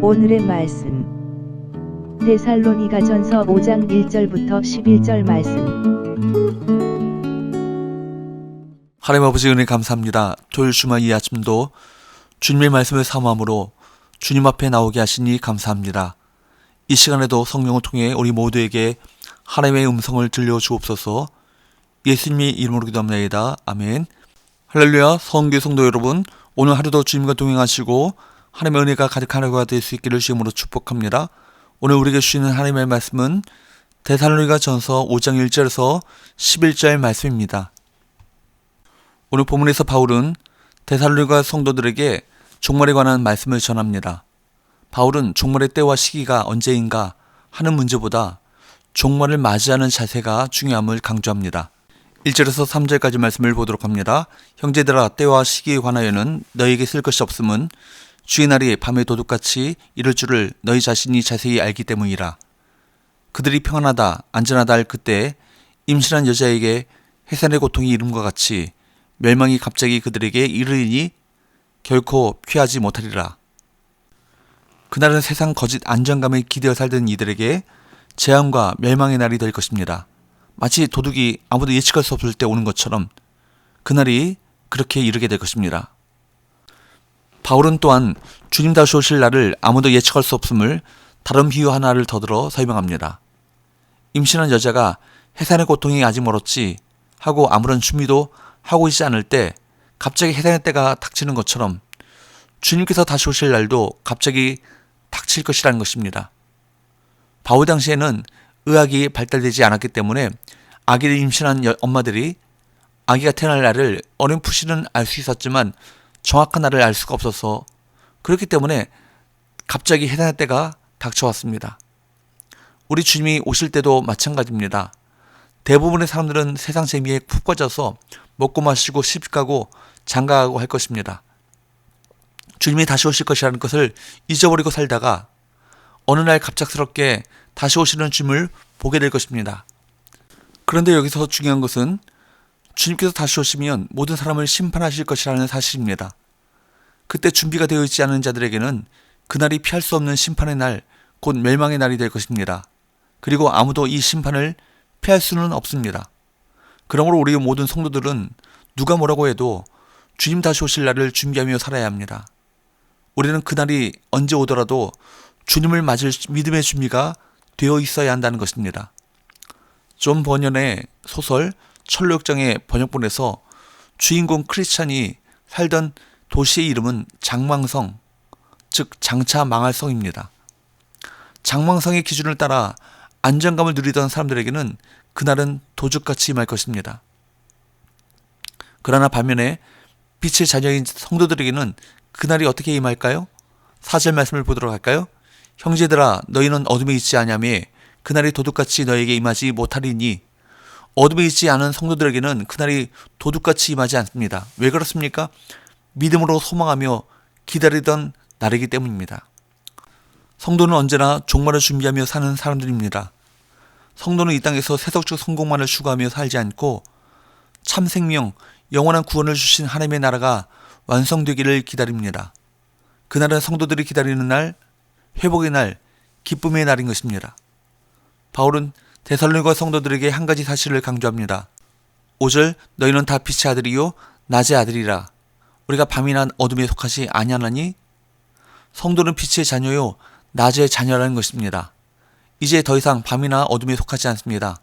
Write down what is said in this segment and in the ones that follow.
오늘의 말씀 데살로니가전서 5장 1절부터 11절 말씀. 하나님 아버지 은혜 감사합니다. 토요일 주말 이 아침도 주님의 말씀을 사모함으로 주님 앞에 나오게 하시니 감사합니다. 이 시간에도 성령을 통해 우리 모두에게 하나님의 음성을 들려주옵소서. 예수님의 이름으로 기도합니다. 아멘. 할렐루야. 성교 성도 여러분, 오늘 하루도 주님과 동행하시고 하나님의 은혜가 가득한 하루가 될 수 있기를 주님으로 축복합니다. 오늘 우리에게 주시는 하나님의 말씀은 데살로니가전서 5장 1절에서 11절 말씀입니다. 오늘 본문에서 바울은 데살로니가 성도들에게 종말에 관한 말씀을 전합니다. 바울은 종말의 때와 시기가 언제인가 하는 문제보다 종말을 맞이하는 자세가 중요함을 강조합니다. 1절에서 3절까지 말씀을 보도록 합니다. 형제들아, 때와 시기에 관하여는 너희에게 쓸 것이 없음은 주의 날이 밤의 도둑같이 이를 줄을 너희 자신이 자세히 알기 때문이라. 그들이 평안하다 안전하다 할 그때 임신한 여자에게 해산의 고통이 이름과 같이 멸망이 갑자기 그들에게 이르리니 결코 피하지 못하리라. 그날은 세상 거짓 안정감에 기대어 살던 이들에게 재앙과 멸망의 날이 될 것입니다. 마치 도둑이 아무도 예측할 수 없을 때 오는 것처럼 그날이 그렇게 이르게 될 것입니다. 바울은 또한 주님 다시 오실 날을 아무도 예측할 수 없음을 다른 비유 하나를 더 들어 설명합니다. 임신한 여자가 해산의 고통이 아직 멀었지 하고 아무런 준비도 하고 있지 않을 때 갑자기 해산의 때가 닥치는 것처럼 주님께서 다시 오실 날도 갑자기 닥칠 것이라는 것입니다. 바울 당시에는 의학이 발달되지 않았기 때문에 아기를 임신한 엄마들이 아기가 태어날 날을 어렴풋이는 알 수 있었지만 정확한 날을 알 수가 없어서 그렇기 때문에 갑자기 해산의 때가 닥쳐왔습니다. 우리 주님이 오실 때도 마찬가지입니다. 대부분의 사람들은 세상 재미에 푹 빠져서 먹고 마시고 시집가고 장가가고 할 것입니다. 주님이 다시 오실 것이라는 것을 잊어버리고 살다가 어느 날 갑작스럽게 다시 오시는 주님을 보게 될 것입니다. 그런데 여기서 중요한 것은 주님께서 다시 오시면 모든 사람을 심판하실 것이라는 사실입니다. 그때 준비가 되어 있지 않은 자들에게는 그날이 피할 수 없는 심판의 날, 곧 멸망의 날이 될 것입니다. 그리고 아무도 이 심판을 피할 수는 없습니다. 그러므로 우리 모든 성도들은 누가 뭐라고 해도 주님 다시 오실 날을 준비하며 살아야 합니다. 우리는 그날이 언제 오더라도 주님을 맞을 믿음의 준비가 되어 있어야 한다는 것입니다. 존 버년의 소설 철로역정의 번역본에서 주인공 크리스찬이 살던 도시의 이름은 장망성, 즉 장차 망할 성입니다. 장망성의 기준을 따라 안정감을 누리던 사람들에게는 그날은 도둑같이 임할 것입니다. 그러나 반면에 빛의 자녀인 성도들에게는 그날이 어떻게 임할까요? 4절 말씀을 보도록 할까요? 형제들아, 너희는 어둠에 있지 아니하며 그날이 도둑같이 너희에게 임하지 못하리니. 어둠에 있지 않은 성도들에게는 그날이 도둑같이 임하지 않습니다. 왜 그렇습니까? 믿음으로 소망하며 기다리던 날이기 때문입니다. 성도는 언제나 종말을 준비하며 사는 사람들입니다. 성도는 이 땅에서 세속적 성공만을 추구하며 살지 않고 참 생명, 영원한 구원을 주신 하나님의 나라가 완성되기를 기다립니다. 그날은 성도들이 기다리는 날, 회복의 날, 기쁨의 날인 것입니다. 바울은 데살로니가 성도들에게 한 가지 사실을 강조합니다. 5절, 너희는 다 빛의 아들이요 낮의 아들이라. 우리가 밤이나 어둠에 속하지 아니하나니? 성도는 빛의 자녀요 낮의 자녀라는 것입니다. 이제 더 이상 밤이나 어둠에 속하지 않습니다.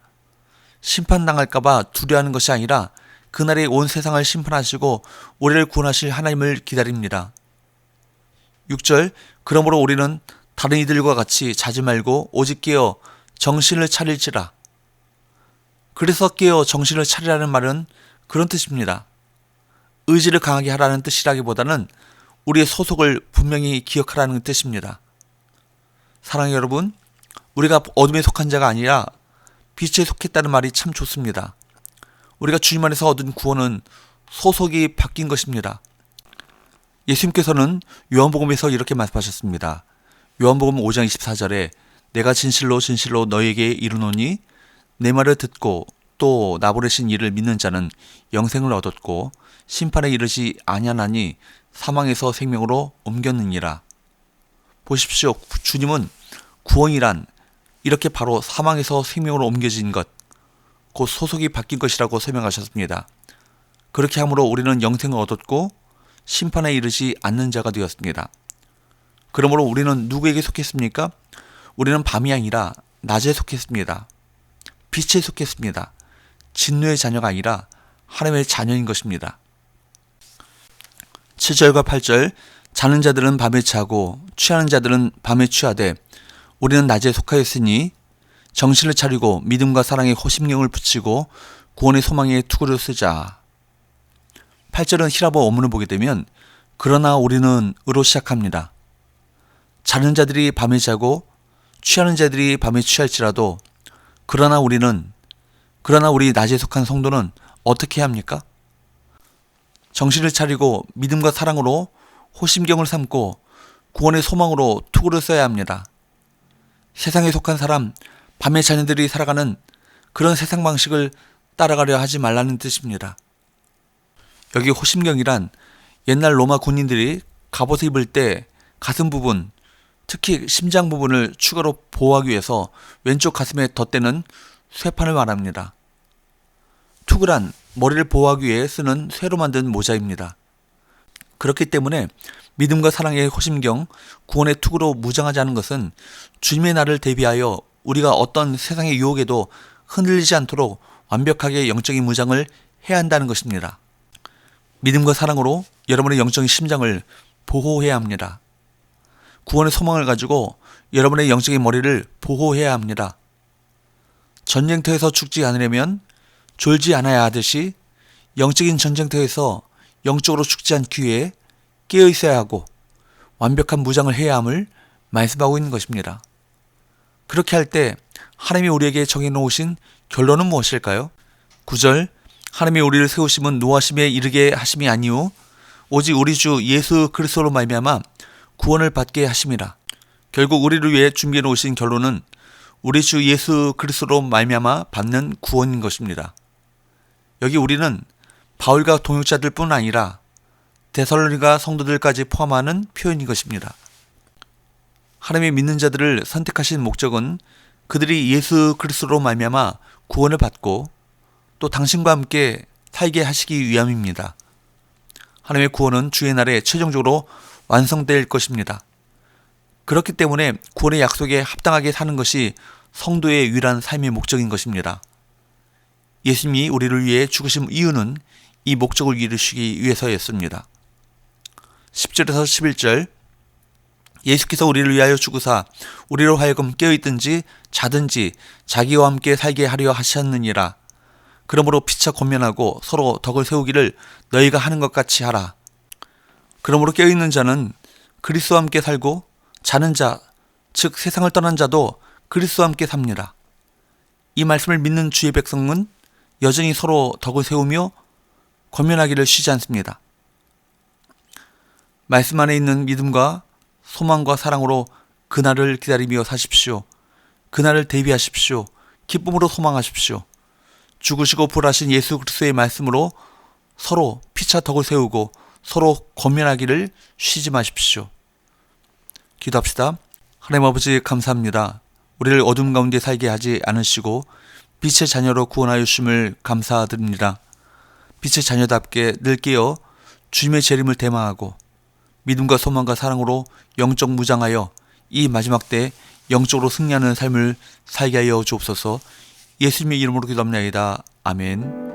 심판당할까봐 두려워하는 것이 아니라 그날에 온 세상을 심판하시고 우리를 구원하실 하나님을 기다립니다. 6절, 그러므로 우리는 다른 이들과 같이 자지 말고 오직 깨어 정신을 차릴지라. 그래서 깨어 정신을 차리라는 말은 그런 뜻입니다. 의지를 강하게 하라는 뜻이라기보다는 우리의 소속을 분명히 기억하라는 뜻입니다. 사랑하는 여러분, 우리가 어둠에 속한 자가 아니라 빛에 속했다는 말이 참 좋습니다. 우리가 주님 안에서 얻은 구원은 소속이 바뀐 것입니다. 예수님께서는 요한복음에서 이렇게 말씀하셨습니다. 요한복음 5장 24절에 내가 진실로 진실로 너희에게 이르노니 내 말을 듣고 또 나 보내신 이를 믿는 자는 영생을 얻었고 심판에 이르지 아니하나니 사망에서 생명으로 옮겼느니라. 보십시오. 주님은 구원이란 이렇게 바로 사망에서 생명으로 옮겨진 것, 곧 소속이 바뀐 것이라고 설명하셨습니다. 그렇게 함으로 우리는 영생을 얻었고 심판에 이르지 않는 자가 되었습니다. 그러므로 우리는 누구에게 속했습니까? 우리는 밤이 아니라 낮에 속했습니다. 빛에 속했습니다. 진노의 자녀가 아니라 하나님의 자녀인 것입니다. 7절과 8절, 자는 자들은 밤에 자고 취하는 자들은 밤에 취하되 우리는 낮에 속하였으니 정신을 차리고 믿음과 사랑에 호심경을 붙이고 구원의 소망에 투구를 쓰자. 8절은 히라보 원문을 보게 되면 그러나 우리는 으로 시작합니다. 자는 자들이 밤에 자고 취하는 자들이 밤에 취할지라도 그러나 우리 낮에 속한 성도는 어떻게 해야 합니까? 정신을 차리고 믿음과 사랑으로 호심경을 삼고 구원의 소망으로 투구를 써야 합니다. 세상에 속한 사람, 밤의 자녀들이 살아가는 그런 세상 방식을 따라가려 하지 말라는 뜻입니다. 여기 호심경이란 옛날 로마 군인들이 갑옷을 입을 때 가슴 부분, 특히 심장 부분을 추가로 보호하기 위해서 왼쪽 가슴에 덧대는 쇠판을 말합니다. 투구란 머리를 보호하기 위해 쓰는 쇠로 만든 모자입니다. 그렇기 때문에 믿음과 사랑의 호심경, 구원의 투구로 무장하지 않은 것은 주님의 날을 대비하여 우리가 어떤 세상의 유혹에도 흔들리지 않도록 완벽하게 영적인 무장을 해야 한다는 것입니다. 믿음과 사랑으로 여러분의 영적인 심장을 보호해야 합니다. 구원의 소망을 가지고 여러분의 영적인 머리를 보호해야 합니다. 전쟁터에서 죽지 않으려면 졸지 않아야 하듯이 영적인 전쟁터에서 영적으로 죽지 않기 위해 깨어 있어야 하고 완벽한 무장을 해야 함을 말씀하고 있는 것입니다. 그렇게 할 때 하나님이 우리에게 정해놓으신 결론은 무엇일까요? 9절, 하나님이 우리를 세우심은 노하심에 이르게 하심이 아니오 오직 우리 주 예수 그리스도로 말미암아 구원을 받게 하심이라. 결국 우리를 위해 준비해 놓으신 결론은 우리 주 예수 그리스도로 말미암아 받는 구원인 것입니다. 여기 우리는 바울과 동역자들 뿐 아니라 데살로니가 성도들까지 포함하는 표현인 것입니다. 하나님의 믿는 자들을 선택하신 목적은 그들이 예수 그리스도로 말미암아 구원을 받고 또 당신과 함께 살게 하시기 위함입니다. 하나님의 구원은 주의 날에 최종적으로 완성될 것입니다. 그렇기 때문에 구원의 약속에 합당하게 사는 것이 성도의 유일한 삶의 목적인 것입니다. 예수님이 우리를 위해 죽으신 이유는 이 목적을 이루시기 위해서였습니다. 10절에서 11절, 예수께서 우리를 위하여 죽으사 우리로 하여금 깨어있든지 자든지 자기와 함께 살게 하려 하셨느니라. 그러므로 피차 권면하고 서로 덕을 세우기를 너희가 하는 것 같이 하라. 그러므로 깨어있는 자는 그리스도와 함께 살고 자는 자, 즉 세상을 떠난 자도 그리스도와 함께 삽니다. 이 말씀을 믿는 주의 백성은 여전히 서로 덕을 세우며 권면하기를 쉬지 않습니다. 말씀 안에 있는 믿음과 소망과 사랑으로 그날을 기다리며 사십시오. 그날을 대비하십시오. 기쁨으로 소망하십시오. 죽으시고 부활하신 예수 그리스도의 말씀으로 서로 피차 덕을 세우고 서로 권면하기를 쉬지 마십시오. 기도합시다. 하나님 아버지 감사합니다. 우리를 어둠 가운데 살게 하지 않으시고 빛의 자녀로 구원하여 주심을 감사드립니다. 빛의 자녀답게 늘 깨어 주님의 재림을 대망하고 믿음과 소망과 사랑으로 영적 무장하여 이 마지막 때 영적으로 승리하는 삶을 살게 하여 주옵소서. 예수님의 이름으로 기도합니다. 아멘.